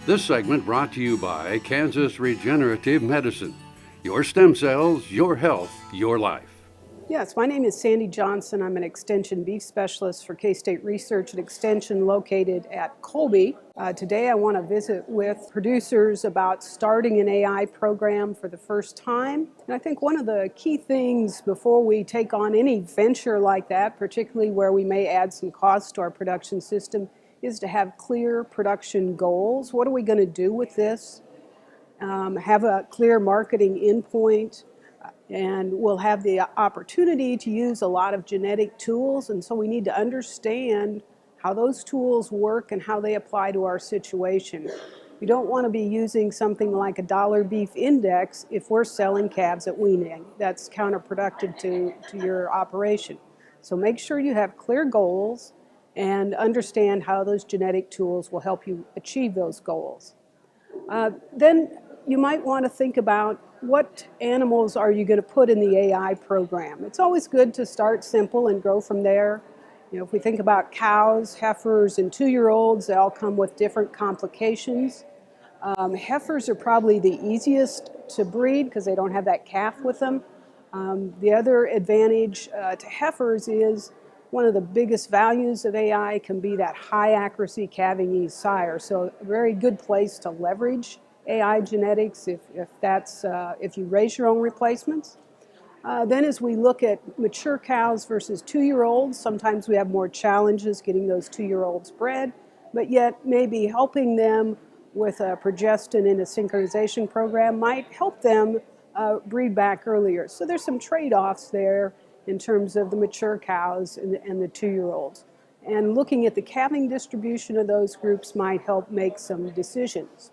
This segment brought to you by Kansas Regenerative Medicine. Your stem cells, your health, your life. Yes, my name is Sandy Johnson. I'm an Extension Beef Specialist for K-State Research and Extension located at Colby. Today I want to visit with producers about starting an AI program for the first time. And I think one of the key things before we take on any venture like that, particularly where we may add some cost to our production system, is to have clear production goals. What are we going to do with this? Have a clear marketing endpoint. And we'll have the opportunity to use a lot of genetic tools, and so we need to understand how those tools work and how they apply to our situation. We don't want to be using something like a dollar beef index if we're selling calves at weaning. That's counterproductive to your operation. So make sure you have clear goals and understand how those genetic tools will help you achieve those goals. Then you might want to think about what animals are you going to put in the AI program. It's always good to start simple and grow from there. You know, if we think about cows, heifers, and 2-year-olds, they all come with different complications. Heifers are probably the easiest to breed because they don't have that calf with them. The other advantage to heifers is one of the biggest values of AI can be that high accuracy calving ease sire. So a very good place to leverage AI genetics if you raise your own replacements. Then as we look at mature cows versus 2-year-olds, sometimes we have more challenges getting those 2-year-olds bred, but yet maybe helping them with a progestin in a synchronization program might help them breed back earlier. So there's some trade-offs there in terms of the mature cows and the 2-year-olds. And looking at the calving distribution of those groups might help make some decisions.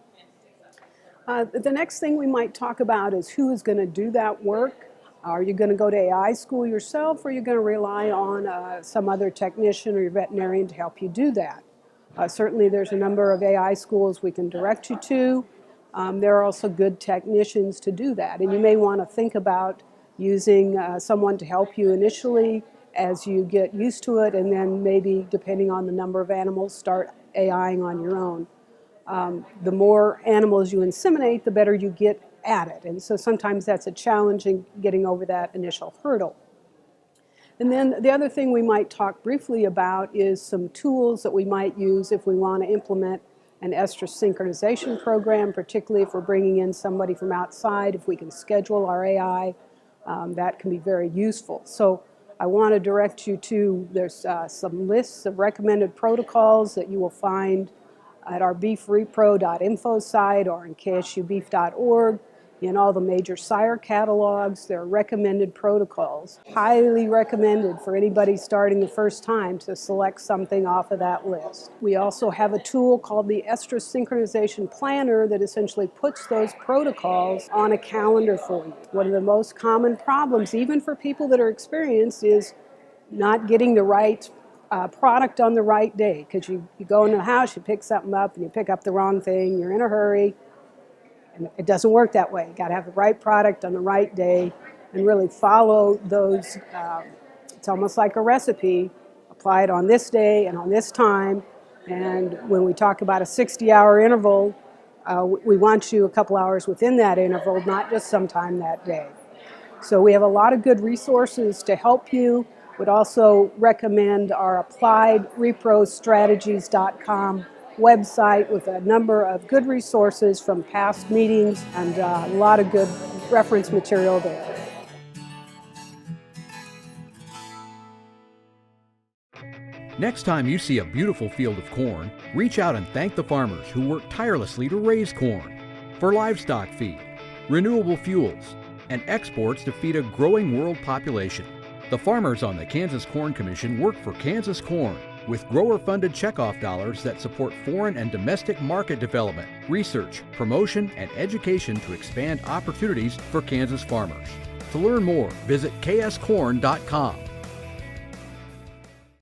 The next thing we might talk about is who is going to do that work. Are you going to go to AI school yourself, or are you going to rely on some other technician or your veterinarian to help you do that? Certainly there's a number of AI schools we can direct you to. There are also good technicians to do that, and you may want to think about using someone to help you initially as you get used to it, and then maybe, depending on the number of animals, start AIing on your own. The more animals you inseminate, the better you get at it. And so sometimes that's a challenge in getting over that initial hurdle. And then the other thing we might talk briefly about is some tools that we might use if we want to implement an Estrus synchronization program, particularly if we're bringing in somebody from outside. If we can schedule our AI, that can be very useful. So I want to direct you to, there's some lists of recommended protocols that you will find at our beefrepro.info site or in ksubeef.org. In all the major sire catalogs, there are recommended protocols. Highly recommended for anybody starting the first time to select something off of that list. We also have a tool called the Estrus Synchronization Planner that essentially puts those protocols on a calendar for you. One of the most common problems, even for people that are experienced, is not getting the right product on the right day, because you go into the house, you pick something up, and you pick up the wrong thing, you're in a hurry, and it doesn't work that way. You got to have the right product on the right day and really follow those. It's almost like a recipe. Apply it on this day and on this time, and when we talk about a 60-hour interval, we want you a couple hours within that interval, not just sometime that day. So we have a lot of good resources to help you. Would also recommend our appliedreprostrategies.com website with a number of good resources from past meetings and a lot of good reference material there. Next time you see a beautiful field of corn, reach out and thank the farmers who work tirelessly to raise corn for livestock feed, renewable fuels, and exports to feed a growing world population. The farmers on the Kansas Corn Commission work for Kansas Corn with grower-funded checkoff dollars that support foreign and domestic market development, research, promotion, and education to expand opportunities for Kansas farmers. To learn more, visit kscorn.com.